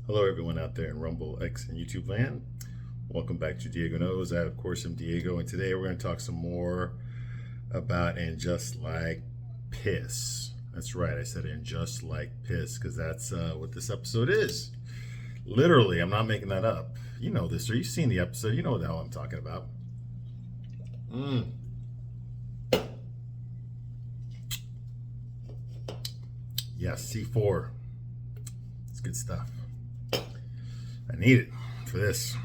Hello, everyone out there in Rumble, X, and YouTube land. Welcome back to Diego Knows. I, of course, am Diego, and today we're going to talk some more about And Just Like Piss. That's right, I said And Just Like Piss, because that's what this episode is. Literally, I'm not making that up. You know this, or you've seen the episode. You know what the hell I'm talking about. Yes, C4. It's good stuff. I need it for this.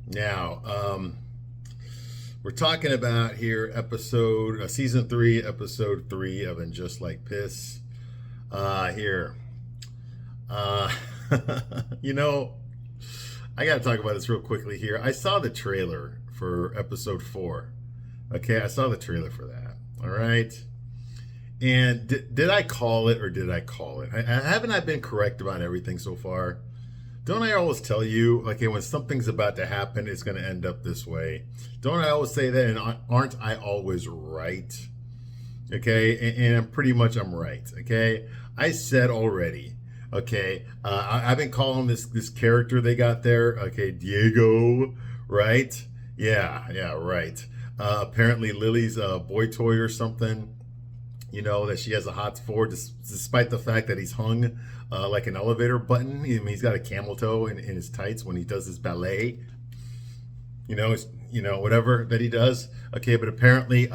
Now, we're talking about here season 3, episode 3 of And Just Like Piss. Here. You know, I got to talk about this real quickly here. I saw the trailer for episode 4. Okay, I saw the trailer for that. All right. And did I call it or did I call it? Haven't I been correct about everything so far? Don't I always tell you, okay, when something's about to happen, it's going to end up this way? Don't I always say that? And aren't I always right? Okay, and I'm right. Okay, I said already. Okay, I've been calling this character they got there. Okay, Diego, right? Yeah, right. Apparently Lily's a boy toy or something. You know, that she has a hot for, despite the fact that he's hung like an elevator button. I mean, he's got a camel toe in his tights when he does his ballet. Whatever that he does. Okay, but apparently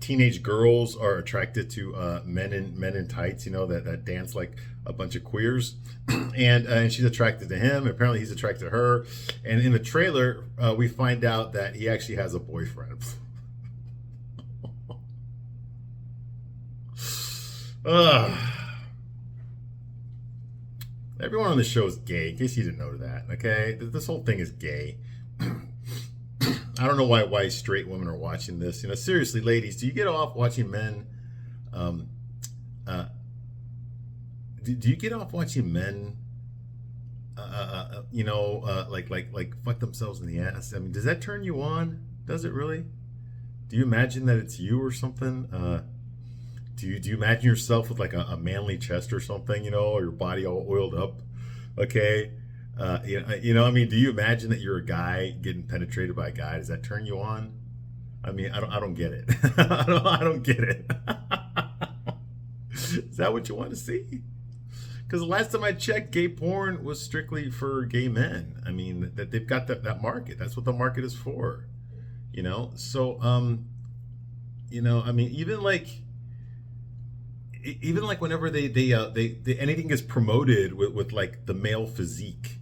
teenage girls are attracted to men in tights, that dance like a bunch of queers. And she's attracted to him. Apparently he's attracted to her. And in the trailer, we find out that he actually has a boyfriend. Everyone on the show is gay, in case you didn't know that, okay? This whole thing is gay. I don't know why straight women are watching this. Seriously, ladies, do you get off watching men? Do you get off watching men, like fuck themselves in the ass? I mean, does that turn you on? Does it really? Do you imagine that it's you or something? Do you imagine yourself with like a manly chest or something, or your body all oiled up? Okay. I mean, do you imagine that you're a guy getting penetrated by a guy? Does that turn you on? I mean, I don't get it. I don't get it. Is that what you want to see? Because the last time I checked, gay porn was strictly for gay men. I mean, that they've got that market. That's what the market is for. So I mean, even whenever they anything gets promoted with like the male physique,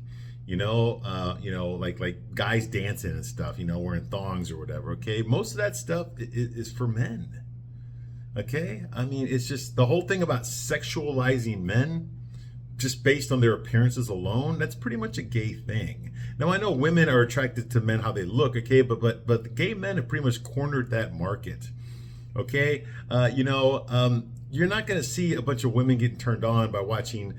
like guys dancing and stuff, wearing thongs or whatever. Okay, most of that stuff is for men. Okay, I mean, it's just the whole thing about sexualizing men just based on their appearances alone. That's pretty much a gay thing. Now I know women are attracted to men how they look. Okay, but the gay men have pretty much cornered that market. Okay, you're not going to see a bunch of women getting turned on by watching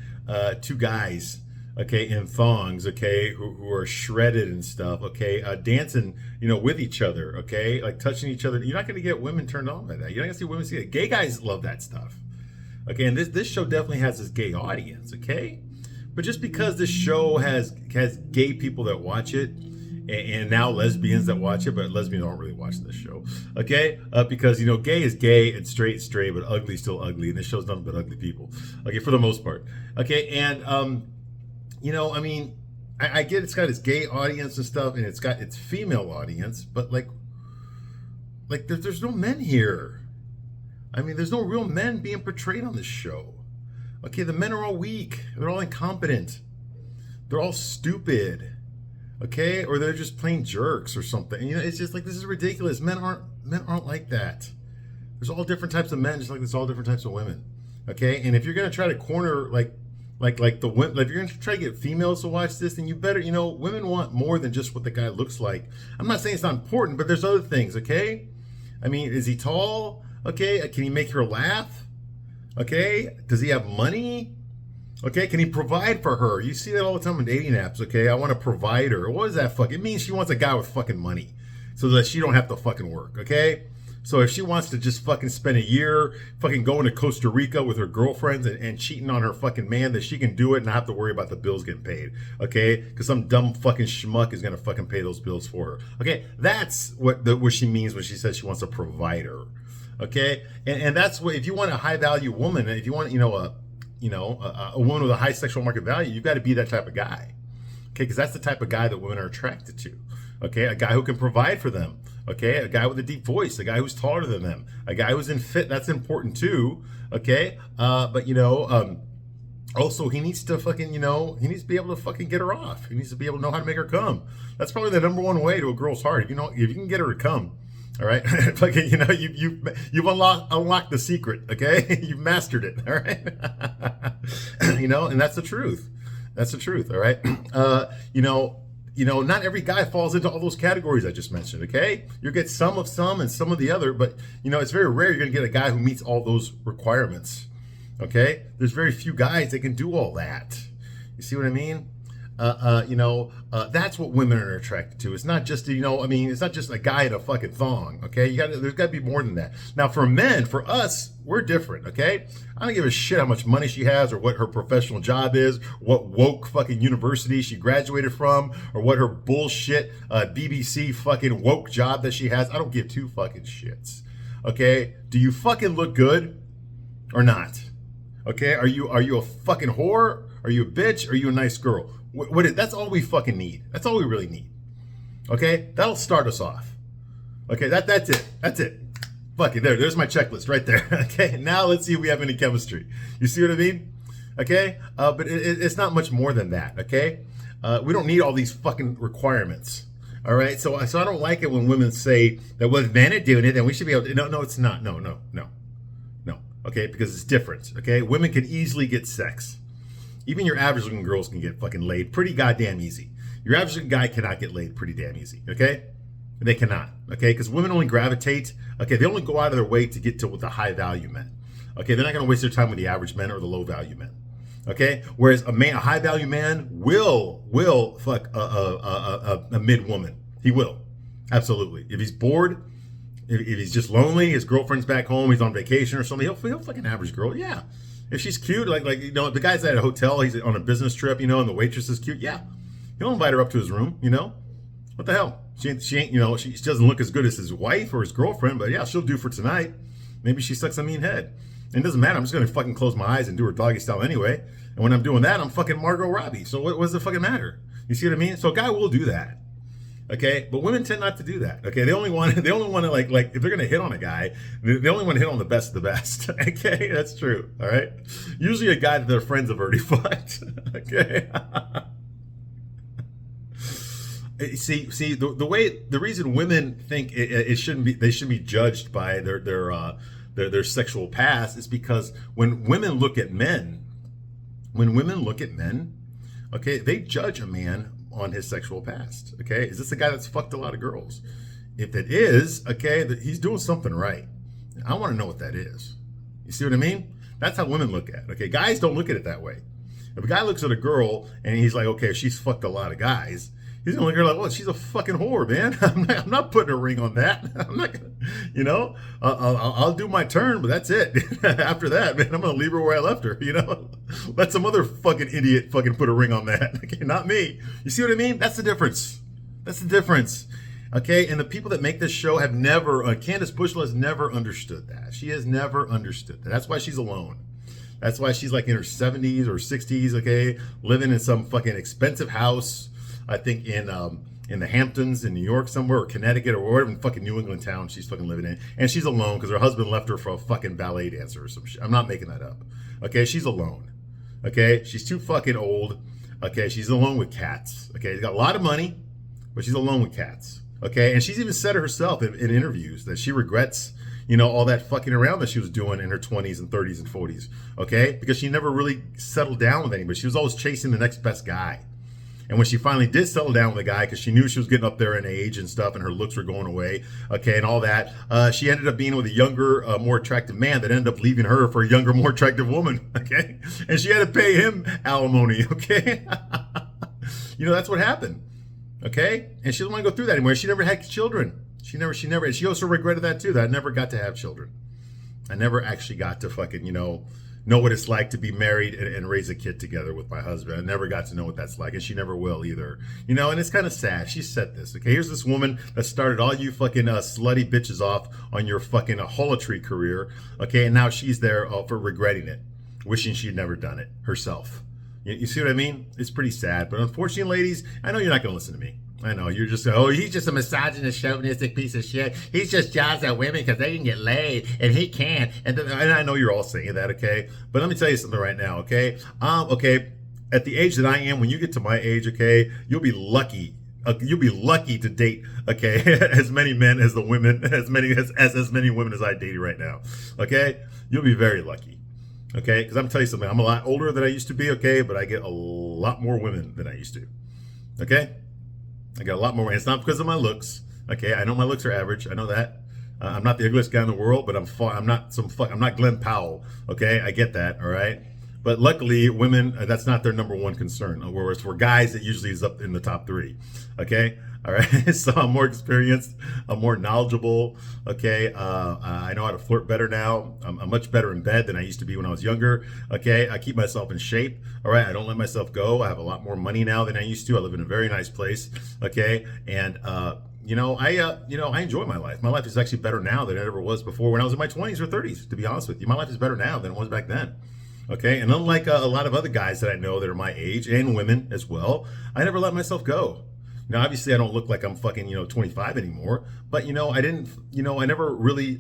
two guys, okay, in thongs, okay, who are shredded and stuff, okay, dancing, with each other, okay, like touching each other. You're not going to get women turned on by that. You're not going to see women see it. Gay guys love that stuff, okay, and this show definitely has this gay audience, okay, but just because this show has gay people that watch it, and now lesbians that watch it, but lesbians aren't really watching this show, okay? Because, gay is gay and straight is straight, but ugly is still ugly, and this show's nothing but ugly people, okay, for the most part, okay? And, I mean, I get it's got its gay audience and stuff, and it's got its female audience, but, like there's no men here. I mean, there's no real men being portrayed on this show, okay? The men are all weak. They're all incompetent. They're all stupid. Okay, or they're just plain jerks or something. It's just like, this is ridiculous. Men aren't like that. There's all different types of men, just like there's all different types of women. Okay, and if you're gonna try to corner like the women, if you're gonna try to get females to watch this, then you better, women want more than just what the guy looks like. I'm not saying it's not important, but there's other things. Okay, I mean, is he tall? Okay, can he make her laugh? Okay, does he have money? Okay, can he provide for her? You see that all the time on dating apps, okay? I want a provider. What does that fuck? It means she wants a guy with fucking money so that she don't have to fucking work, okay? So if she wants to just fucking spend a year fucking going to Costa Rica with her girlfriends and cheating on her fucking man, that she can do it and not have to worry about the bills getting paid, okay? Because some dumb fucking schmuck is gonna fucking pay those bills for her, okay? That's what she means when she says she wants a provider, okay? And that's what, if you want a high value woman, if you want, a woman with a high sexual market value, you've got to be that type of guy, okay? Because that's the type of guy that women are attracted to, okay? A guy who can provide for them. Okay, a guy with a deep voice, a guy who's taller than them, a guy who's in fit. That's important too. Okay, but also he needs to fucking, he needs to be able to fucking get her off. He needs to be able to know how to make her come. That's probably the number one way to a girl's heart. If you can get her to come, all right, fucking, you've unlocked the secret. Okay, you've mastered it. All right, and that's the truth. That's the truth. All right, not every guy falls into all those categories I just mentioned, okay? You'll get some of some and some of the other, but, it's very rare you're going to get a guy who meets all those requirements, okay? There's very few guys that can do all that. You see what I mean? That's what women are attracted to. It's not just, it's not just a guy in a fucking thong, okay? There's got to be more than that. Now, for men, for us, we're different, okay? I don't give a shit how much money she has or what her professional job is, what woke fucking university she graduated from, or what her bullshit BBC fucking woke job that she has. I don't give two fucking shits, okay? Do you fucking look good or not? Okay? Are you a fucking whore? Are you a bitch? Are you a nice girl? That's all we fucking need. That's all we really need. Okay? That'll start us off. Okay, that's it. That's it. Fuck it. There's my checklist right there. Okay, now let's see if we have any chemistry. You see what I mean? Okay? But it's not much more than that, okay? We don't need all these fucking requirements. All right? So I don't like it when women say that, well, if men are doing it, then we should be able to. No, it's not. No. Okay? Because it's different. Okay? Women can easily get sex. Even your average looking girls can get fucking laid pretty goddamn easy. Your average looking guy cannot get laid pretty damn easy, okay? They cannot, okay? Because women only gravitate, okay? They only go out of their way to get to with the high value men, okay? They're not going to waste their time with the average men or the low value men, okay? Whereas a high value man will fuck a mid woman. He will, absolutely. If he's bored, if he's just lonely, his girlfriend's back home, he's on vacation or something, he'll fuck an average girl, yeah. If she's cute, like the guy's at a hotel, he's on a business trip, and the waitress is cute, yeah. He'll invite her up to his room, What the hell? She ain't, she doesn't look as good as his wife or his girlfriend, but yeah, she'll do for tonight. Maybe she sucks a mean head. And it doesn't matter, I'm just gonna fucking close my eyes and do her doggy style anyway. And when I'm doing that, I'm fucking Margot Robbie. So what does it fucking matter? You see what I mean? So a guy will do that. Okay, but women tend not to do that. Okay, they only want to like if they're gonna hit on a guy, they only want to hit on the best of the best. Okay, that's true. All right, usually a guy that their friends have already fucked. Okay. See, the reason women think they shouldn't be judged by their sexual past is because when women look at men, okay, they judge a man on his sexual past. Okay, is this a guy that's fucked a lot of girls? If it is, okay, he's doing something right. I want to know what that is. You see what I mean? That's how women look at it. Okay, guys don't look at it that way. If a guy looks at a girl and he's like, okay, she's fucked a lot of guys, he's gonna look at her like, well, she's a fucking whore, man. I'm not putting a ring on that. I'm not gonna, I'll do my turn, but that's it. After that, man, I'm gonna leave her where I left her. Let some other fucking idiot fucking put a ring on that. Okay, not me. You see what I mean? That's the difference. That's the difference. Okay, and the people that make this show have never, Candace Bushel has never understood that. She has never understood that. That's why she's alone. That's why she's like in her 70s or 60s, okay, living in some fucking expensive house, I think in the Hamptons in New York somewhere, or Connecticut, or wherever fucking New England town she's fucking living in. And she's alone because her husband left her for a fucking ballet dancer or some shit. I'm not making that up. Okay, she's alone. Okay, she's too fucking old. Okay, she's alone with cats. Okay, she's got a lot of money, but she's alone with cats. Okay, and she's even said it herself in interviews that she regrets, all that fucking around that she was doing in her 20s and 30s and 40s. Okay, because she never really settled down with anybody. She was always chasing the next best guy. And when she finally did settle down with a guy, because she knew she was getting up there in age and stuff, and her looks were going away, okay, and all that, she ended up being with a younger, more attractive man that ended up leaving her for a younger, more attractive woman, okay? And she had to pay him alimony, okay? That's what happened, okay? And she didn't want to go through that anymore. She never had children. She also regretted that too, that I never got to have children. I never actually got to fucking, know what it's like to be married and raise a kid together with my husband. I never got to know what that's like, and she never will either. And it's kind of sad. She said this, okay? Here's this woman that started all you fucking slutty bitches off on your fucking holatry career, okay? And now she's there for regretting it, wishing she'd never done it herself. You see what I mean? It's pretty sad. But unfortunately, ladies, I know you're not going to listen to me. I know, you're just, he's just a misogynist, chauvinistic piece of shit. He's just jealous at women because they can get laid and he can't. And I know you're all saying that, okay? But let me tell you something right now, okay? Okay, at the age that I am, when you get to my age, okay, you'll be lucky. You'll be lucky to date, okay, as many men as the women, as many women as I date right now, okay? You'll be very lucky. Okay, because I'm telling you something, I'm a lot older than I used to be, okay, but I get a lot more women than I used to, okay? I got a lot more women. It's not because of my looks, okay? I know my looks are average, I know that. I'm not the ugliest guy in the world, but I'm not Glenn Powell, okay? I get that, all right? But luckily, women, that's not their number one concern, whereas for guys, it usually is up in the top 3, okay? All right, so I'm more experienced, I'm more knowledgeable, okay? I know how to flirt better now. I'm much better in bed than I used to be when I was younger, okay? I keep myself in shape, all right? I don't let myself go. I have a lot more money now than I used to. I live in a very nice place, okay? And, I enjoy my life. My life is actually better now than it ever was before when I was in my 20s or 30s, to be honest with you. My life is better now than it was back then. Okay, and unlike a lot of other guys that I know that are my age, and women as well, I never let myself go. Now, obviously, I don't look like I'm fucking, 25 anymore, but, I didn't, I never really,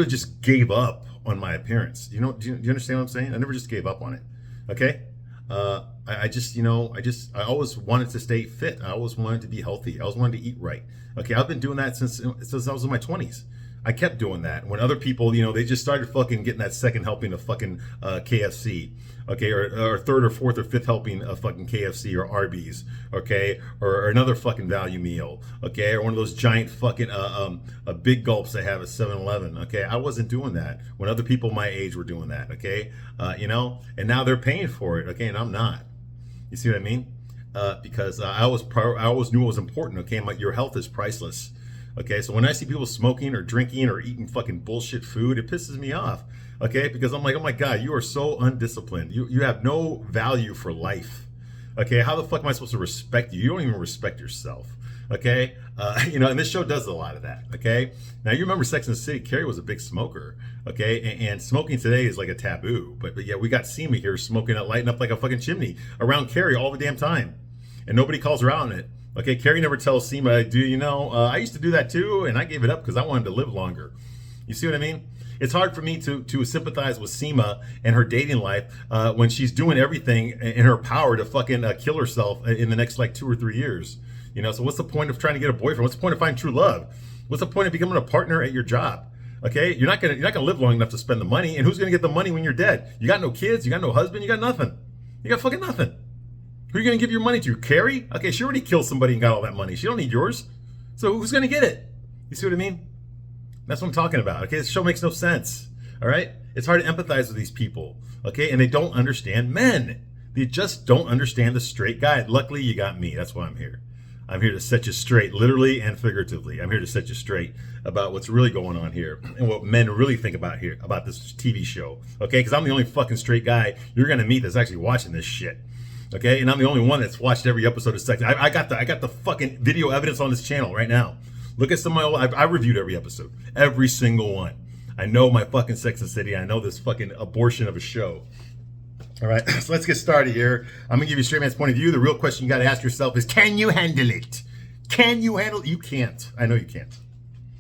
just gave up on my appearance. Do you understand what I'm saying? I never just gave up on it, okay? I always wanted to stay fit. I always wanted to be healthy. I always wanted to eat right. Okay, I've been doing that since I was in my 20s. I kept doing that. When other people, they just started fucking getting that second helping of fucking KFC, okay, or third or fourth or fifth helping of fucking KFC or Arby's, okay, or another fucking value meal, okay, or one of those giant fucking big gulps they have at 7-Eleven, okay. I wasn't doing that when other people my age were doing that, okay, and now they're paying for it, okay, and I'm not. You see what I mean? Because I always knew it was important, okay. Your health is priceless. Okay, so when I see people smoking or drinking or eating fucking bullshit food, it pisses me off. Okay, because I'm like, oh my God, you are so undisciplined. You have no value for life. Okay, how the fuck am I supposed to respect you? You don't even respect yourself. Okay, and this show does a lot of that. Okay, now you remember Sex and the City? Carrie was a big smoker. Okay, and smoking today is like a taboo. But yeah, we got Seema here smoking it, lighting up like a fucking chimney around Carrie all the damn time, and nobody calls her out on it. Okay, Carrie never tells Seema, I used to do that too, and I gave it up because I wanted to live longer. You see what I mean? It's hard for me to sympathize with Seema and her dating life when she's doing everything in her power to fucking kill herself in the next 2 or 3 years. So what's the point of trying to get a boyfriend? What's the point of finding true love? What's the point of becoming a partner at your job? Okay, you're not gonna live long enough to spend the money, and who's gonna get the money when you're dead? You got no kids, you got no husband, you got nothing. You got fucking nothing. Who are you going to give your money to? Carrie? Okay, she already killed somebody and got all that money. She don't need yours. So who's going to get it? You see what I mean? That's what I'm talking about. Okay, this show makes no sense. All right? It's hard to empathize with these people. Okay, and they don't understand men. They just don't understand the straight guy. Luckily, you got me. That's why I'm here. I'm here to set you straight, literally and figuratively. I'm here to set you straight about what's really going on here and what men really think about this TV show. Okay, because I'm the only fucking straight guy you're going to meet that's actually watching this shit. Okay, and I'm the only one that's watched every episode of Sex. I got the fucking video evidence on this channel right now. Look at some of my old. I reviewed every episode, every single one. I know my fucking Sex and the City. I know this fucking abortion of a show. All right, so let's get started here. I'm gonna give you a straight man's point of view. The real question you got to ask yourself is, can you handle it? Can you handle it? You can't. I know you can't.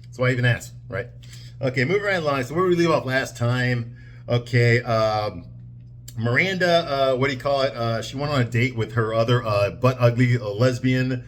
That's why I even asked, right? Okay, moving right along. So where did we leave off last time? Okay, Miranda, she went on a date with her other butt ugly lesbian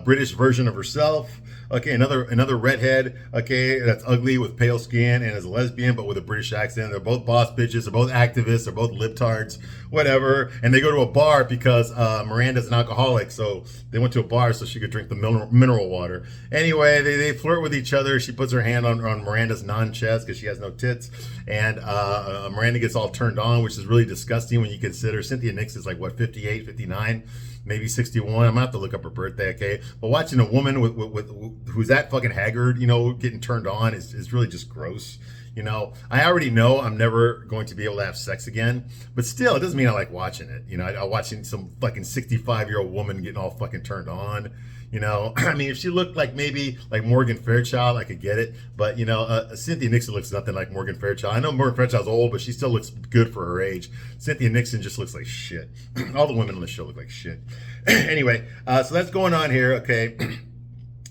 British version of herself. Okay, another redhead, okay, that's ugly with pale skin and is a lesbian but with a British accent. They're both boss bitches, they're both activists, they're both libtards, whatever. And they go to a bar because Miranda's an alcoholic, so they went to a bar so she could drink the mineral water. Anyway, they flirt with each other. She puts her hand on Miranda's non-chest because she has no tits. And Miranda gets all turned on, which is really disgusting when you consider Cynthia Nix is 58, 59. maybe 61. I'm gonna have to look up her birthday, okay? But watching a woman with who's that fucking haggard, you know, getting turned on is really just gross. You know, I already know I'm never going to be able to have sex again, but still, it doesn't mean I like watching it. You know, I'm watching some fucking 65-year-old woman getting all fucking turned on. You know, I mean, if she looked like maybe like Morgan Fairchild, I could get it. But, you know, Cynthia Nixon looks nothing like Morgan Fairchild. I know Morgan Fairchild's old, but she still looks good for her age. Cynthia Nixon just looks like shit. All the women on the show look like shit. Anyway, so that's going on here, okay?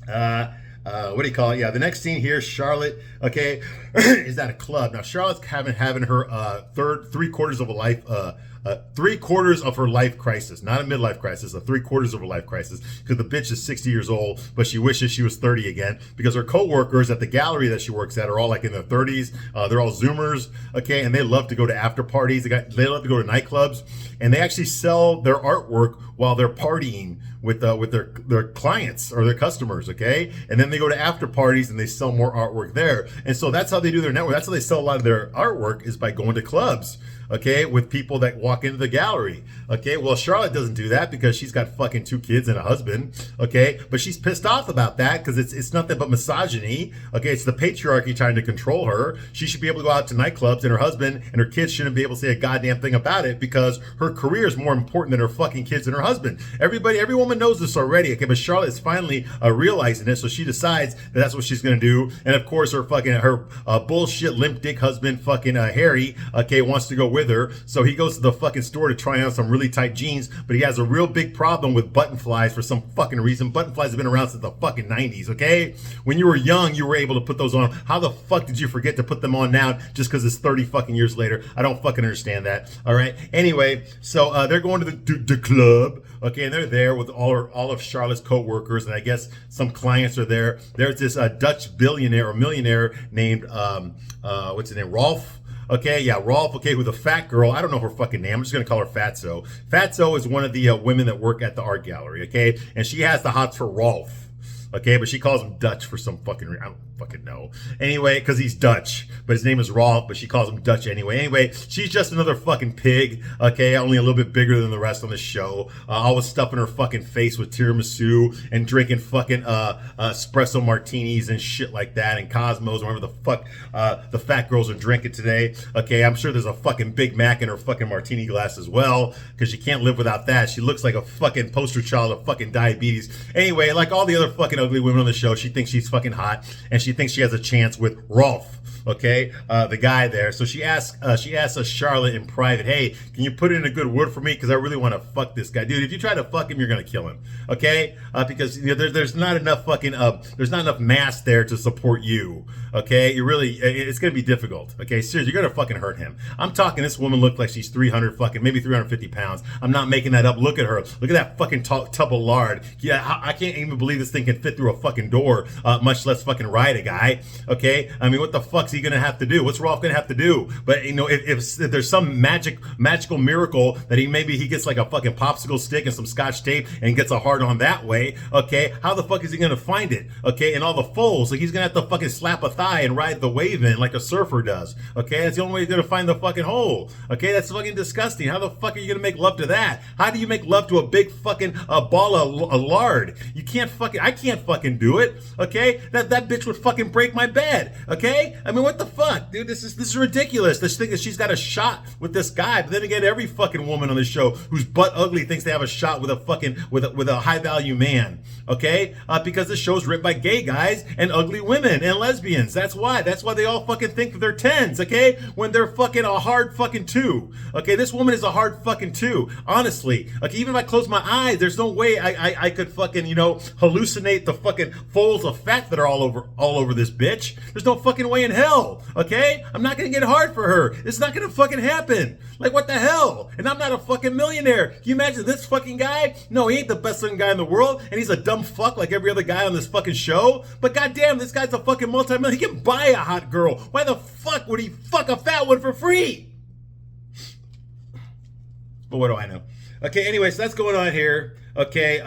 What do you call it? Yeah, the next scene here, Charlotte, okay, is at a club. Now, Charlotte's having her three-quarters of her life crisis, not a midlife crisis, a three-quarters of her life crisis, because the bitch is 60 years old, but she wishes she was 30 again, because her co-workers at the gallery that she works at are all like in their 30s. They're all Zoomers, okay, and they love to go to after parties. They love to go to nightclubs, and they actually sell their artwork while they're partying with their clients or their customers, okay? And then they go to after parties and they sell more artwork there. And so that's how they do their network. That's how they sell a lot of their artwork, is by going to clubs, okay, with people that walk into the gallery, okay? Well, Charlotte doesn't do that because she's got fucking 2 kids and a husband, okay? But she's pissed off about that because it's nothing but misogyny, okay? It's the patriarchy trying to control her. She should be able to go out to nightclubs, and her husband and her kids shouldn't be able to say a goddamn thing about it, because her career is more important than her fucking kids and her husband. Every woman knows this already, okay? But Charlotte is finally realizing it, so she decides that that's what she's gonna do. And of course, her bullshit limp dick husband, fucking Harry, okay, wants to go with her. So he goes to the fucking store to try on some really tight jeans, but he has a real big problem with button flies for some fucking reason. Button flies have been around since the fucking 90s, okay? When you were young, you were able to put those on. How the fuck did you forget to put them on now just because it's 30 fucking years later? I don't fucking understand that, all right? Anyway, so they're going to the club, okay, and they're there with all of Charlotte's co-workers, and I guess some clients are there. There's this Dutch billionaire or millionaire named, what's his name, Rolf? Okay, yeah, Rolf, okay, with a fat girl. I don't know her fucking name. I'm just going to call her Fatso. Fatso is one of the women that work at the art gallery, okay? And she has the hots for Rolf, okay? But she calls him Dutch for some fucking reason. I don't fucking know. Anyway, because he's Dutch, but his name is Rolf, but she calls him Dutch anyway. Anyway, she's just another fucking pig, okay? Only a little bit bigger than the rest on the show. Always stuffing her fucking face with tiramisu and drinking fucking espresso martinis and shit like that, and Cosmos, whatever the fuck the fat girls are drinking today. Okay, I'm sure there's a fucking Big Mac in her fucking martini glass as well, because she can't live without that. She looks like a fucking poster child of fucking diabetes. Anyway, like all the other fucking ugly women on the show, she thinks she's fucking hot, and she thinks she has a chance with Rolf, okay, the guy there. So she asks Charlotte in private, hey, can you put in a good word for me, because I really want to fuck this guy. Dude, if you try to fuck him, you're gonna kill him, okay? Because you know, there's not enough fucking there's not enough mass there to support you, okay? It's gonna be difficult, okay? Seriously, you're gonna fucking hurt him. I'm talking, this woman looked like she's 300 fucking, maybe 350 pounds. I'm not making that up. Look at her. Look at that fucking tub of lard. Yeah, I can't even believe this thing can fit through a fucking door, much less fucking ride a guy, okay? I mean, what the fuck's he gonna have to do? What's Rolf gonna have to do? But you know, if there's some magical miracle that he gets like a fucking popsicle stick and some scotch tape and gets a hard on that way, okay, how the fuck is he gonna find it, okay, in all the folds? Like, he's gonna have to fucking slap a thigh and ride the wave in like a surfer does, okay? That's the only way he's gonna find the fucking hole, okay? That's fucking disgusting. How the fuck are you gonna make love to that? How do you make love to a big fucking ball of lard? You can't fucking, I can't fucking do it, okay? That bitch would fucking break my bed, okay? I mean, what the fuck, dude? This is ridiculous. This thing that she's got a shot with this guy, but then again, every fucking woman on this show who's butt ugly thinks they have a shot with a fucking with a high value man, okay? Because this show's written by gay guys and ugly women and lesbians. That's why they all fucking think that they're 10s, okay? When they're fucking a hard fucking 2, okay? This woman is a hard fucking 2, honestly. Okay, even if I close my eyes, there's no way I could fucking, you know, hallucinate the fucking folds of fat that are all over this bitch. There's no fucking way in hell, okay? I'm not gonna get hard for her. It's not gonna fucking happen. Like, what the hell? And I'm not a fucking millionaire. Can you imagine this fucking guy? No, he ain't the best looking guy in the world, and he's a dumb fuck like every other guy on this fucking show. But goddamn, this guy's a fucking multi-millionaire. He can buy a hot girl. Why the fuck would he fuck a fat one for free? But what do I know? Okay, anyway, so that's going on here. Okay,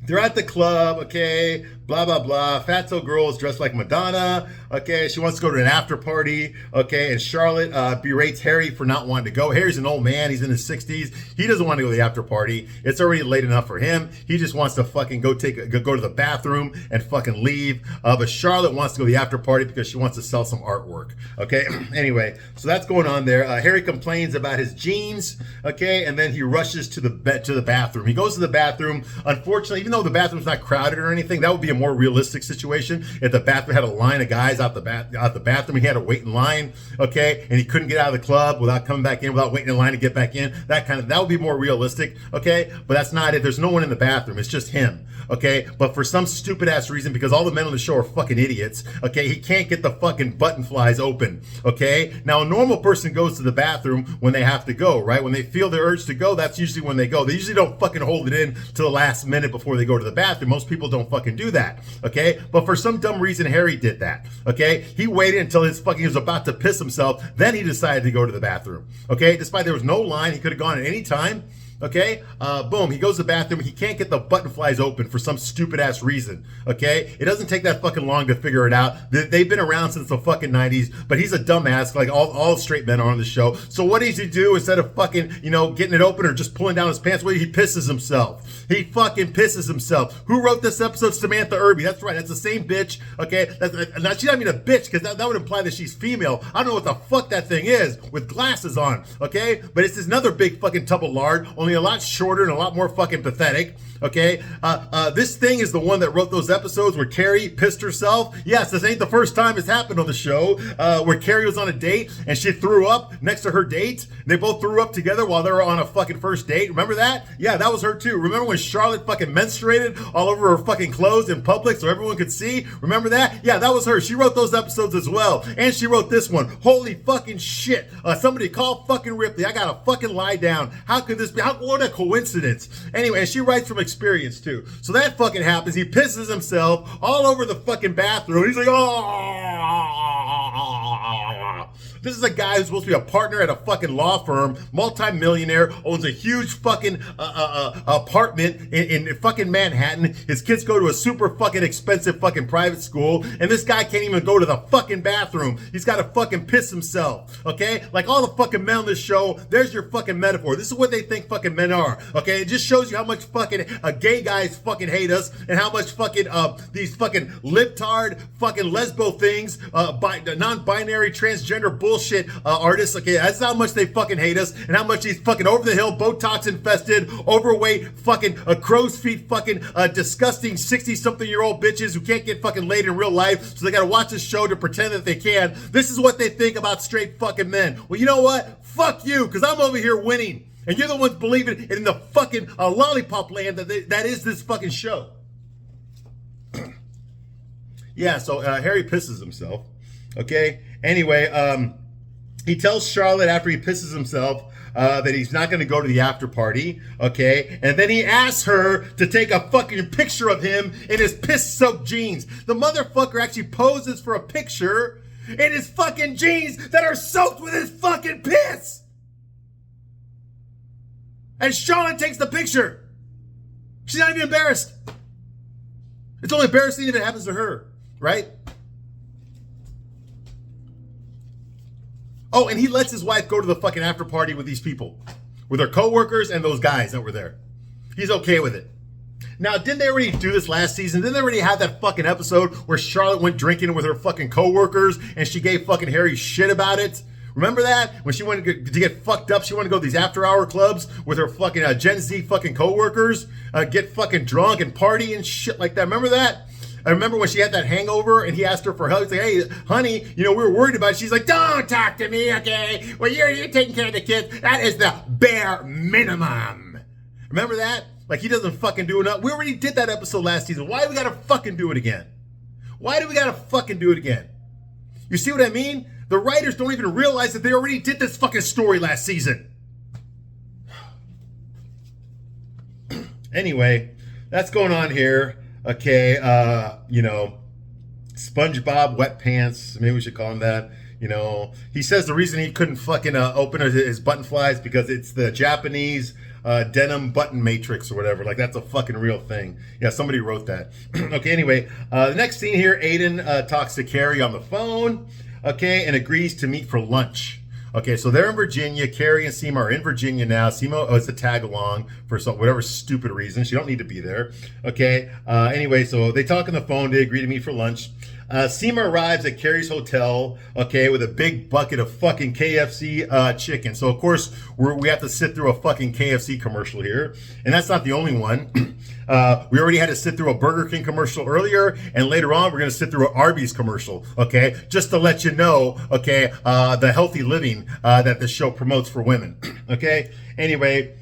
they're at the club, okay? blah, blah, blah. Fatso girl is dressed like Madonna. Okay, she wants to go to an after party. Okay, and Charlotte berates Harry for not wanting to go. Harry's an old man. He's in his 60s. He doesn't want to go to the after party. It's already late enough for him. He just wants to fucking go to the bathroom and fucking leave. But Charlotte wants to go to the after party because she wants to sell some artwork. Okay, anyway, so that's going on there. Harry complains about his jeans. Okay, and then he rushes to the bathroom. He goes to the bathroom. Unfortunately, even though the bathroom's not crowded or anything, that would be a more realistic situation if the bathroom had a line of guys out the bathroom. He had to wait in line, okay, and he couldn't get out of the club without coming back in, without waiting in line to get back in. That would be more realistic, okay? But that's not it. There's no one in the bathroom. It's just him, okay? But for some stupid ass reason, because all the men on the show are fucking idiots, okay, he can't get the fucking button flies open, okay? Now, a normal person goes to the bathroom when they have to go, right? When they feel the urge to go, that's usually when they go. They usually don't fucking hold it in to the last minute before they go to the bathroom. Most people don't fucking do that, okay? But for some dumb reason, Harry did that, okay? He waited until he was about to piss himself, then he decided to go to the bathroom, okay? Despite there was no line, he could have gone at any time. Okay, boom, he goes to the bathroom. He can't get the button flies open for some stupid ass reason. Okay, it doesn't take that fucking long to figure it out. They've been around since the fucking 90s, but he's a dumbass like all straight men are on the show. So what does he do instead of fucking, getting it open or just pulling down his pants? Well, he pisses himself. He fucking pisses himself. Who wrote this episode? Samantha Irby. That's right, that's the same bitch. Okay, now she's not even a bitch because that would imply that she's female. I don't know what the fuck that thing is with glasses on. Okay, but it's just another big fucking tub of lard. Only a lot shorter and a lot more fucking pathetic. Okay, this thing is the one that wrote those episodes where Carrie pissed herself. Yes, this ain't the first time it's happened on the show, where Carrie was on a date and she threw up next to her date. They both threw up together while they were on a fucking first date. Remember that? Yeah, that was her too. Remember when Charlotte fucking menstruated all over her fucking clothes in public so everyone could see? Remember that? Yeah, that was her. She wrote those episodes as well. And she wrote this one. Holy fucking shit. Somebody call fucking Ripley. I gotta fucking lie down. How could this be? What a coincidence. Anyway, and she writes from experience too. So that fucking happens. He pisses himself all over the fucking bathroom. He's like, oh. This is a guy who's supposed to be a partner at a fucking law firm, multi-millionaire, owns a huge fucking apartment in fucking Manhattan. His kids go to a super fucking expensive fucking private school, and this guy can't even go to the fucking bathroom. He's got to fucking piss himself, okay? Like all the fucking men on this show, there's your fucking metaphor. This is what they think fucking men are, okay? It just shows you how much fucking gay guys fucking hate us and how much fucking these fucking libtard fucking lesbo things, non-binary transgender bullshit artists, okay, that's how much they fucking hate us and how much these fucking over the hill, Botox infested, overweight, fucking crow's feet, fucking disgusting 60-something-year-old bitches who can't get fucking laid in real life, so they gotta watch this show to pretend that they can. This is what they think about straight fucking men. Well, you know what? Fuck you, because I'm over here winning. And you're the ones believing in the fucking lollipop land that is this fucking show. Yeah, so Harry pisses himself. Okay? Anyway, he tells Charlotte after he pisses himself that he's not going to go to the after party, okay? And then he asks her to take a fucking picture of him in his piss-soaked jeans. The motherfucker actually poses for a picture in his fucking jeans that are soaked with his fucking piss. And Charlotte takes the picture. She's not even embarrassed. It's only embarrassing if it happens to her, right? Oh, and he lets his wife go to the fucking after party with these people, with her coworkers and those guys that were there. He's okay with it. Now, didn't they already do this last season? Didn't they already have that fucking episode where Charlotte went drinking with her fucking coworkers and she gave fucking Harry shit about it? Remember that? When she wanted to get fucked up, she wanted to go to these after-hour clubs with her fucking Gen Z fucking coworkers, get fucking drunk and party and shit like that. Remember that? I remember when she had that hangover and he asked her for help. He's like, hey, honey, we were worried about it. She's like, don't talk to me, okay? Well, you're taking care of the kids. That is the bare minimum. Remember that? Like, he doesn't fucking do enough. We already did that episode last season. Why do we gotta fucking do it again? Why do we gotta fucking do it again? You see what I mean? The writers don't even realize that they already did this fucking story last season. Anyway, that's going on here. Okay, SpongeBob Wet Pants, maybe we should call him that. He says the reason he couldn't fucking open his button flies because it's the Japanese denim button matrix or whatever. Like, that's a fucking real thing. Yeah, somebody wrote that. Okay, anyway, the next scene here, Aiden talks to Carrie on the phone, okay, and agrees to meet for lunch. Okay, so they're in Virginia. Carrie and Seema are in Virginia now. Seema is a tag along for some whatever stupid reason. She don't need to be there. Okay. Anyway, so they talk on the phone. They agree to meet for lunch. Seema arrives at Carrie's hotel, okay, with a big bucket of fucking KFC chicken. So of course we have to sit through a fucking KFC commercial here, and that's not the only one. We already had to sit through a Burger King commercial earlier, and later on we're going to sit through an Arby's commercial, okay? Just to let you know, okay, the healthy living that the show promotes for women, okay? Anyway,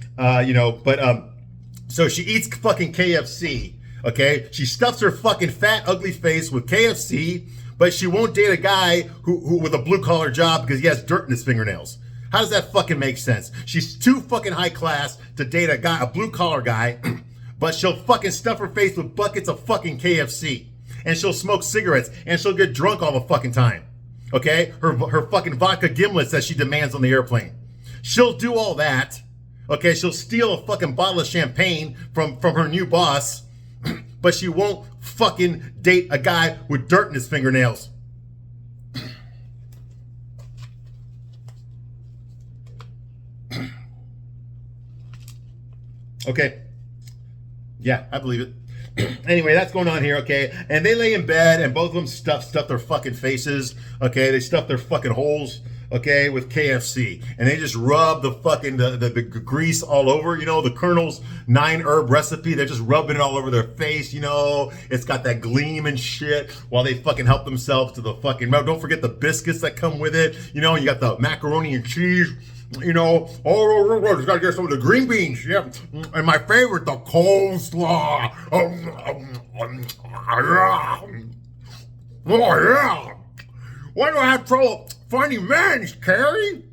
so she eats fucking KFC, okay? She stuffs her fucking fat, ugly face with KFC, but she won't date a guy who with a blue-collar job because he has dirt in his fingernails. How does that fucking make sense? She's too fucking high class to date a guy, a blue-collar guy, but she'll fucking stuff her face with buckets of fucking KFC. And she'll smoke cigarettes. And she'll get drunk all the fucking time. Okay? Her fucking vodka gimlets that she demands on the airplane. She'll do all that. Okay? She'll steal a fucking bottle of champagne from her new boss. But she won't fucking date a guy with dirt in his fingernails. Okay. Yeah, I believe it. Anyway, that's going on here, okay? And they lay in bed, and both of them stuff their fucking faces, okay? They stuff their fucking holes, okay, with KFC. And they just rub the fucking, the grease all over, you know, the Colonel's 9-herb recipe. They're just rubbing it all over their face, you know? It's got that gleam and shit while they fucking help themselves to the fucking, don't forget the biscuits that come with it, you know? You got the macaroni and cheese. You know, just gotta get some of the green beans, yeah. And my favorite, the coleslaw. Oh, yeah. Why do I have trouble finding men, Carrie?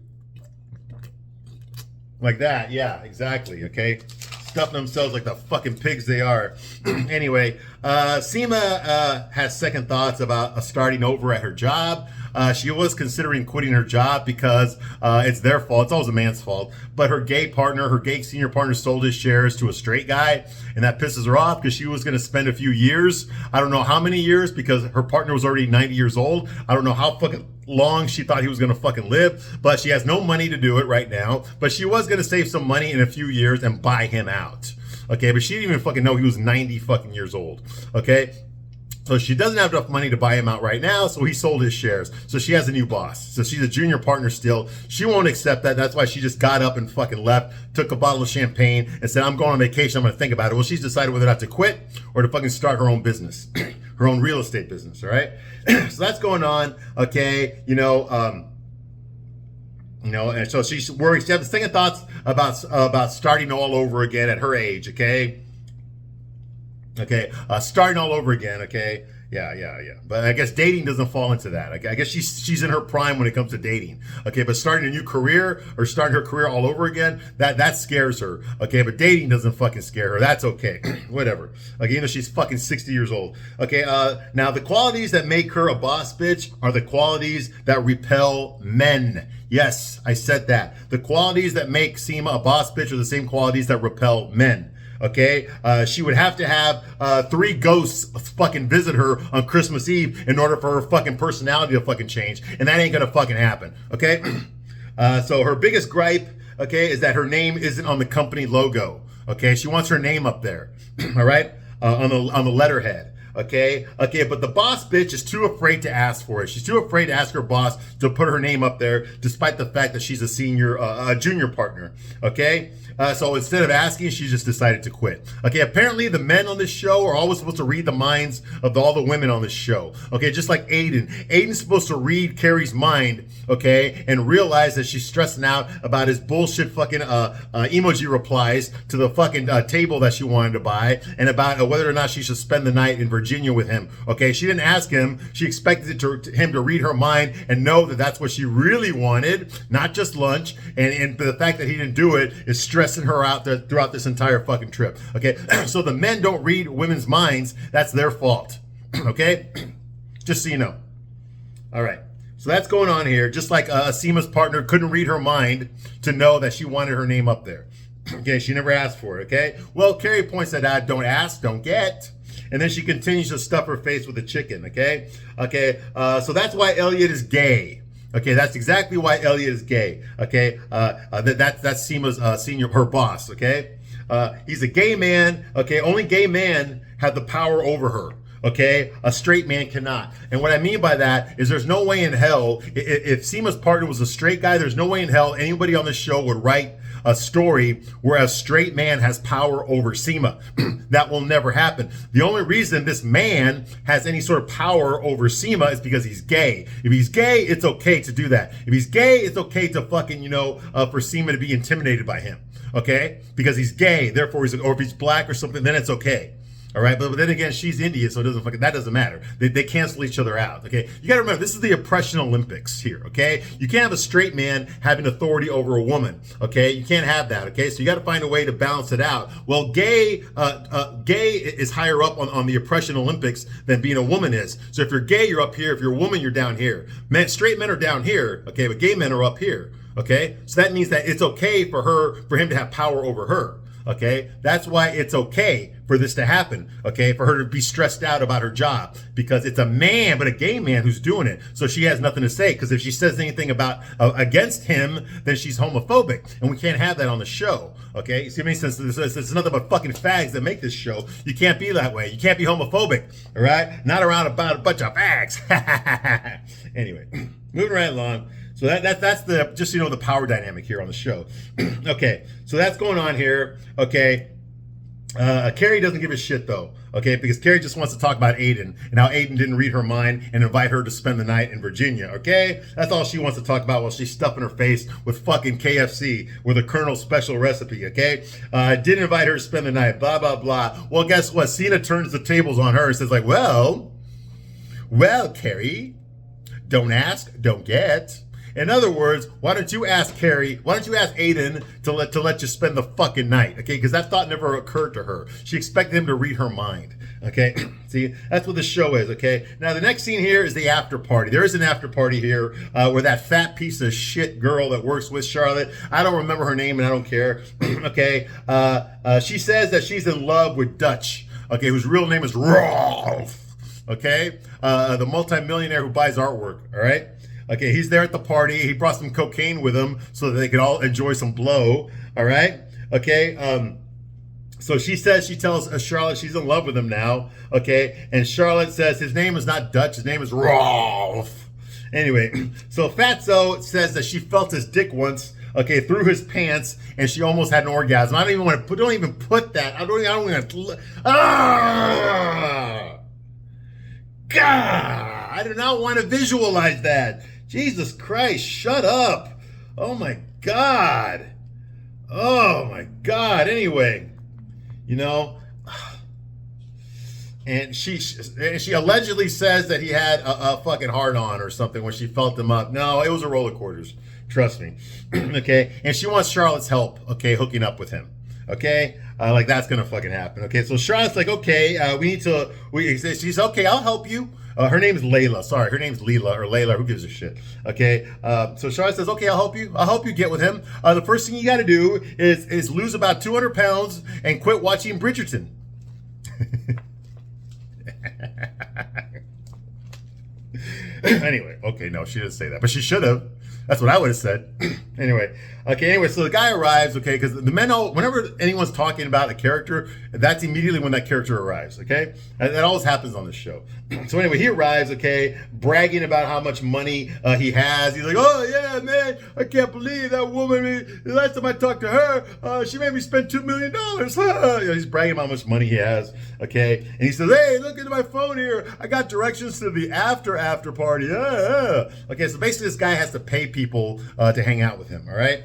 Like that, yeah, exactly, okay? Stuffing themselves like the fucking pigs they are. Anyway, Seema has second thoughts about starting over at her job. She was considering quitting her job because it's their fault. It's always a man's fault. But her gay senior partner sold his shares to a straight guy, and that pisses her off because she was going to spend a few years. I don't know how many years because her partner was already 90 years old. I don't know how fucking long she thought he was going to fucking live, but she has no money to do it right now. But she was going to save some money in a few years and buy him out. Okay, but she didn't even fucking know he was 90 fucking years old. Okay. So she doesn't have enough money to buy him out right now, so he sold his shares. So she has a new boss. So she's a junior partner still. She won't accept that. That's why she just got up and fucking left, took a bottle of champagne, and said, I'm going on vacation. I'm going to think about it. Well, she's decided whether or not to quit or to fucking start her own business, her own real estate business, all right? So that's going on, okay? And so she's worried. She has second thoughts about starting all over again at her age, okay? Okay, starting all over again, okay? Yeah. But I guess dating doesn't fall into that. Okay? I guess she's in her prime when it comes to dating. Okay, but starting a new career or starting her career all over again, that scares her. Okay, but dating doesn't fucking scare her. That's okay. Whatever. Okay, she's fucking 60 years old. Okay, now the qualities that make her a boss bitch are the qualities that repel men. Yes, I said that. The qualities that make Seema a boss bitch are the same qualities that repel men. Okay, she would have to have 3 ghosts fucking visit her on Christmas Eve in order for her fucking personality to fucking change, and that ain't gonna fucking happen. Okay, so her biggest gripe, okay, is that her name isn't on the company logo. Okay, she wants her name up there. All right, on the letterhead. Okay, but the boss bitch is too afraid to ask for it. She's too afraid to ask her boss to put her name up there, despite the fact that she's a junior partner. Okay. So instead of asking, she just decided to quit. Okay, apparently the men on this show are always supposed to read the minds of all the women on this show. Okay, just like Aiden. Aiden's supposed to read Carrie's mind, okay, and realize that she's stressing out about his bullshit fucking emoji replies to the fucking table that she wanted to buy, and about whether or not she should spend the night in Virginia with him. Okay, she didn't ask him. She expected him to read her mind and know that that's what she really wanted, not just lunch. And the fact that he didn't do it is stressing her out there throughout this entire fucking trip. Okay, so the men don't read women's minds. That's their fault. Okay, just so you know. All right, so that's going on here. Just like Seema's partner couldn't read her mind to know that she wanted her name up there. Okay, she never asked for it, okay? Well, Carrie points that out, don't ask, don't get. And then she continues to stuff her face with the chicken, okay? Okay, so that's why Elliot is gay. Okay, that's exactly why Elliot is gay, okay? That's Seema's senior, her boss, okay? He's a gay man, okay? Only gay men have the power over her. Okay, a straight man cannot. And what I mean by that is there's no way in hell, if Seema's partner was a straight guy, there's no way in hell anybody on this show would write a story where a straight man has power over Seema. That will never happen. The only reason this man has any sort of power over Seema is because he's gay. If he's gay, it's okay to do that. If he's gay, it's okay to fucking, for Seema to be intimidated by him. Okay? Because he's gay, therefore or if he's black or something, then it's okay. All right, but then again, she's Indian, so that doesn't matter. They cancel each other out. Okay, you got to remember this is the oppression Olympics here. Okay, you can't have a straight man having authority over a woman. Okay, you can't have that. Okay, so you got to find a way to balance it out. Well, gay is higher up on the oppression Olympics than being a woman is. So if you're gay, you're up here. If you're a woman, you're down here. Straight men are down here. Okay, but gay men are up here. Okay, so that means that it's okay for him to have power over her. Okay, that's why it's okay for this to happen. Okay, for her to be stressed out about her job because it's a man, but a gay man who's doing it. So she has nothing to say because if she says anything about against him, then she's homophobic, and we can't have that on the show. Okay, you see what I mean? Since it's nothing but fucking fags that make this show, you can't be that way. You can't be homophobic. All right, not around about a bunch of fags. Anyway, moving right along. So that's the just the power dynamic here on the show. Okay, so that's going on here. Okay, Carrie doesn't give a shit though. Okay, because Carrie just wants to talk about Aiden and how Aiden didn't read her mind and invite her to spend the night in Virginia. Okay, that's all she wants to talk about while she's stuffing her face with fucking KFC with a Colonel's special recipe. Okay, didn't invite her to spend the night. Blah blah blah. Well, guess what? Cena turns the tables on her and says like, well, Carrie, don't ask, don't get. In other words, why don't you ask Carrie, why don't you ask Aiden to let you spend the fucking night, okay? Because that thought never occurred to her. She expected him to read her mind, okay? See, that's what the show is, okay? Now, the next scene here is the after party. There is an after party here where that fat piece of shit girl that works with Charlotte, I don't remember her name and I don't care, okay? She says that she's in love with Dutch, okay, whose real name is Rolf, okay? The multimillionaire who buys artwork, all right? Okay, he's there at the party. He brought some cocaine with him so that they could all enjoy some blow. All right. Okay. So she tells Charlotte she's in love with him now. Okay. And Charlotte says his name is not Dutch. His name is Rolf. Anyway, so Fatso says that she felt his dick once. Okay, through his pants, and she almost had an orgasm. I don't even want to put that. I don't even. God, I do not want to visualize that. Jesus Christ, shut up. Oh my God. Oh my God. Anyway, and she allegedly says that he had a fucking hard on or something when she felt him up. No, it was a roller quarters. Trust me. Okay. And she wants Charlotte's help. Okay. Hooking up with him. Okay. Like that's going to fucking happen. Okay. So Charlotte's like, okay, she's okay. I'll help you. Her name is Layla. Sorry, her name's Leela or Layla. Who gives a shit? Okay. So Charlotte says, okay, I'll help you. I'll help you get with him. The first thing you got to do is lose about 200 pounds and quit watching Bridgerton. Anyway, okay, no, she didn't say that, but she should have. That's what I would have said. Anyway, so the guy arrives, okay, because the men whenever anyone's talking about a character, that's immediately when that character arrives, okay? That always happens on this show. So anyway, he arrives, okay, bragging about how much money he has. He's like, oh yeah, man, I can't believe that woman, the last time I talked to her, she made me spend $2 million. He's bragging about how much money he has, okay? And he says, hey, look at my phone here. I got directions to the after party. Okay, so basically this guy has to pay people to hang out with him, all right?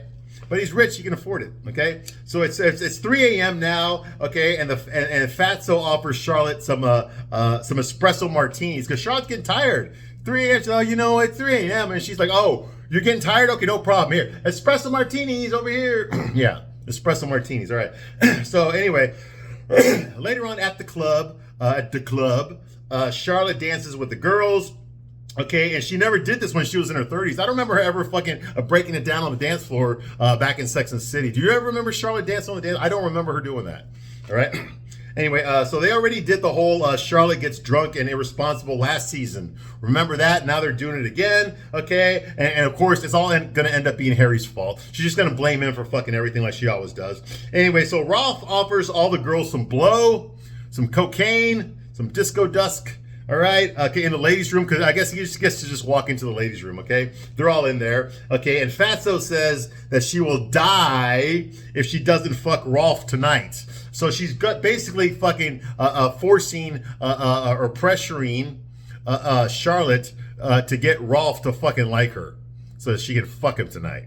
But he's rich, he can afford it, okay? So it's 3 a.m. now, okay, and Fatso offers Charlotte some espresso martinis because Charlotte's getting tired. 3 a.m. So, it's 3 a.m. and she's like, oh, you're getting tired? Okay, no problem. Here, espresso martinis over here. Yeah, espresso martinis, all right. So anyway, later on at the club, Charlotte dances with the girls. Okay, and she never did this when she was in her 30s. I don't remember her ever fucking breaking it down on the dance floor back in Sex and the City. Do you ever remember Charlotte dancing on the dance? I don't remember her doing that. All right. Anyway, so they already did the whole Charlotte gets drunk and irresponsible last season. Remember that? Now they're doing it again. Okay, and of course it's all going to end up being Harry's fault. She's just going to blame him for fucking everything like she always does. Anyway, so Rolf offers all the girls some blow, some cocaine, some disco dusk. All right, okay, in the ladies' room, because I guess he just gets to just walk into the ladies' room, okay? They're all in there, okay? And Fatso says that she will die if she doesn't fuck Rolf tonight. So she's got basically fucking forcing or pressuring Charlotte to get Rolf to fucking like her so that she can fuck him tonight,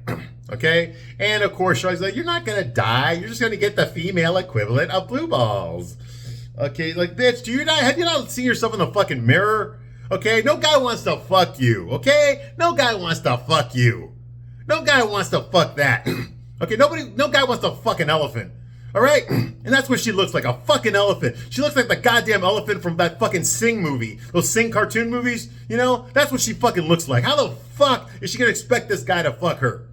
okay? And of course, Charlotte's like, you're not gonna die. You're just gonna get the female equivalent of blue balls. Okay, like, bitch, have you not seen yourself in the fucking mirror? Okay, no guy wants to fuck you, okay? No guy wants to fuck you. No guy wants to fuck that. Okay, no guy wants to fuck an elephant, all right? And that's what she looks like, a fucking elephant. She looks like the goddamn elephant from that fucking Sing movie, those Sing cartoon movies, you know? That's what she fucking looks like. How the fuck is she gonna expect this guy to fuck her?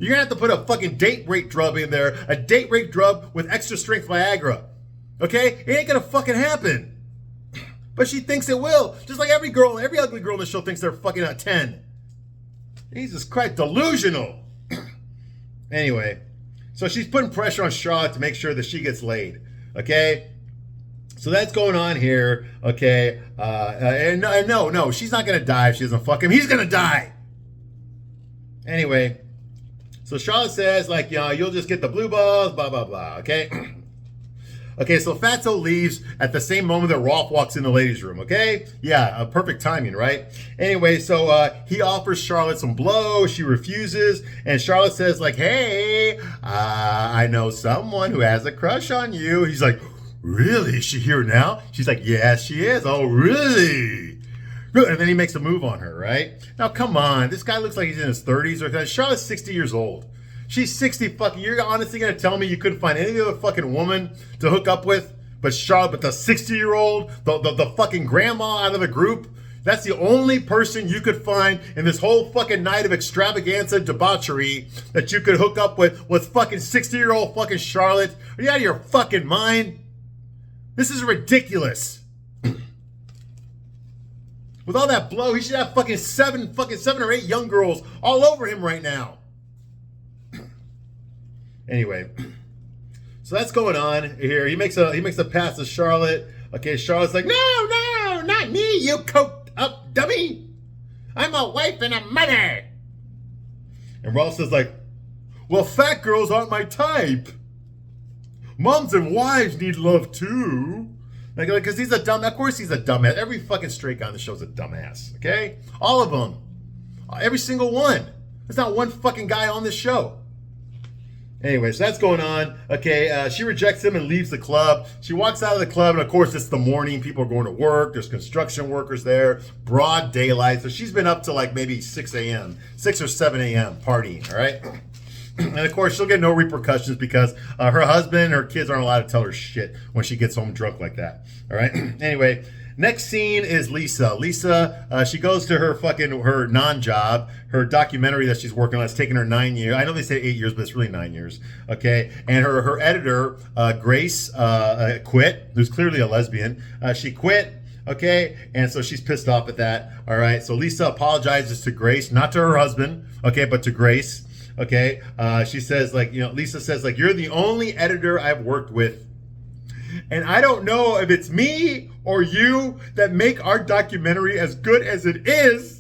You're gonna have to put a fucking date rape drug in there, a date rape drug with extra strength Viagra. Okay? It ain't gonna fucking happen. But she thinks it will. Just like every ugly girl in the show thinks they're fucking a 10. Jesus Christ, delusional. Anyway, so she's putting pressure on Charlotte to make sure that she gets laid. Okay? So that's going on here. Okay? And no, she's not gonna die if she doesn't fuck him. He's gonna die. Anyway, so Charlotte says, like, you know, you'll just get the blue balls, blah, blah, blah. Okay? Okay, so Fatso leaves at the same moment that Rolf walks in the ladies' room, okay? Yeah, perfect timing, right? Anyway, so he offers Charlotte some blow. She refuses, and Charlotte says, like, hey, I know someone who has a crush on you. He's like, really? Is she here now? She's like, yes, she is. Oh, really? And then he makes a move on her, right? Now, come on. This guy looks like he's in his 30s. Or Charlotte's 60 years old. She's 60 fucking. You're honestly gonna tell me you couldn't find any other fucking woman to hook up with but Charlotte, but the 60-year-old, the fucking grandma out of the group? That's the only person you could find in this whole fucking night of extravaganza debauchery that you could hook up with fucking 60-year-old fucking Charlotte? Are you out of your fucking mind? This is ridiculous. With all that blow, he should have fucking seven or eight young girls all over him right now. Anyway, so that's going on here. He makes a pass to Charlotte. Okay, Charlotte's like, no, not me, you coked up dummy. I'm a wife and a mother. And Rolf says, like, well, fat girls aren't my type. Moms and wives need love too. Like, because he's a dumb. Of course, he's a dumbass. Every fucking straight guy on the show is a dumbass. Okay, all of them, every single one. There's not one fucking guy on this show. Anyway, so that's going on. Okay, she rejects him and leaves the club. She walks out of the club, and of course, it's the morning. People are going to work. There's construction workers there. Broad daylight. So she's been up to like maybe 6 a.m., 6 or 7 a.m. partying, all right? And of course, she'll get no repercussions because her husband and her kids aren't allowed to tell her shit when she gets home drunk like that, all right? Anyway, next scene is Lisa. Lisa, she goes to her non-job, her documentary that she's working on. It's taken her 9 years. I know they say 8 years, but it's really 9 years. Okay, and her editor, Grace, quit. Who's clearly a lesbian. She quit. Okay, and so she's pissed off at that. All right, so Lisa apologizes to Grace, not to her husband. Okay, but to Grace. Okay, she says, like, you know, Lisa says, like, you're the only editor I've worked with. And I don't know if it's me or you that make our documentary as good as it is.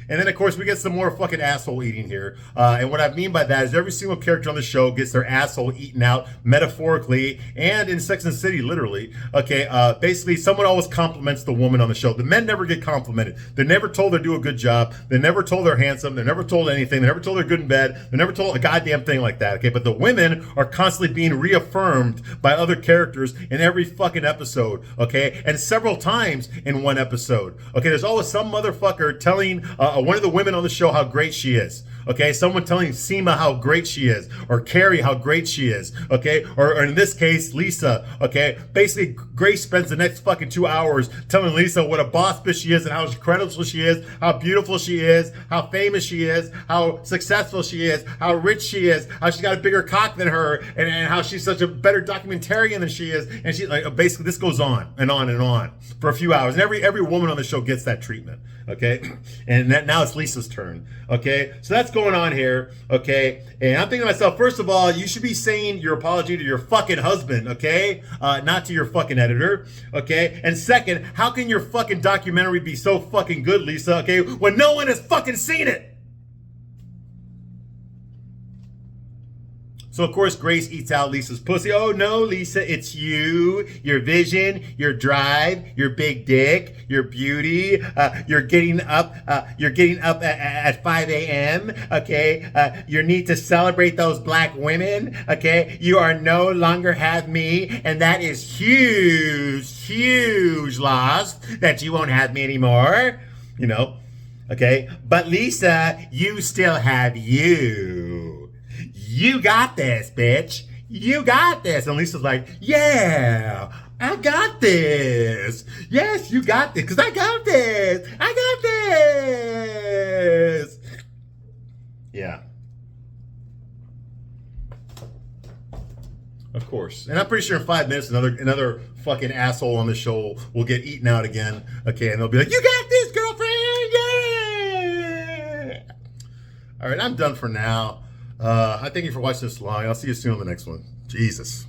And then, of course, we get some more fucking asshole eating here. And what I mean by that is every single character on the show gets their asshole eaten out metaphorically and in Sex and the City, literally. Okay, basically, someone always compliments the woman on the show. The men never get complimented. They're never told they do a good job. They're never told they're handsome. They're never told anything. They're never told they're good in bed. They're never told a goddamn thing like that. Okay, but the women are constantly being reaffirmed by other characters in every fucking episode. Okay, and several times in one episode. Okay, there's always some motherfucker telling one of the women on the show how great she is. Okay, someone telling Seema how great she is, or Carrie how great she is. Okay, or in this case, Lisa. Okay, basically, Grace spends the next fucking 2 hours telling Lisa what a boss bitch she is and how incredible she is, how beautiful she is, how famous she is, how successful she is, how rich she is, how she's got a bigger cock than her, and how she's such a better documentarian than she is. And she like basically this goes on and on and on for a few hours. And every woman on the show gets that treatment. Okay, and now it's Lisa's turn. Okay, so that's going on here. Okay, and I'm thinking to myself, first of all, you should be saying your apology to your fucking husband. Okay, not to your fucking editor. Okay, and second, how can your fucking documentary be so fucking good, Lisa? Okay, when no one has fucking seen it. So, of course, Grace eats out Lisa's pussy. Oh, no, Lisa, it's you, your vision, your drive, your big dick, your beauty. You're getting up at 5 a.m., okay? You need to celebrate those black women, okay? You are no longer have me, and that is huge loss that you won't have me anymore, you know, okay? But, Lisa, you still have you. You got this, bitch. You got this. And Lisa's like, yeah, I got this. Yes, you got this, because I got this. I got this. Yeah. Of course. And I'm pretty sure in 5 minutes, another fucking asshole on the show will get eaten out again. Okay, and they'll be like, you got this, girlfriend. Yeah. All right, I'm done for now. I thank you for watching this long. I'll see you soon on the next one. Jesus.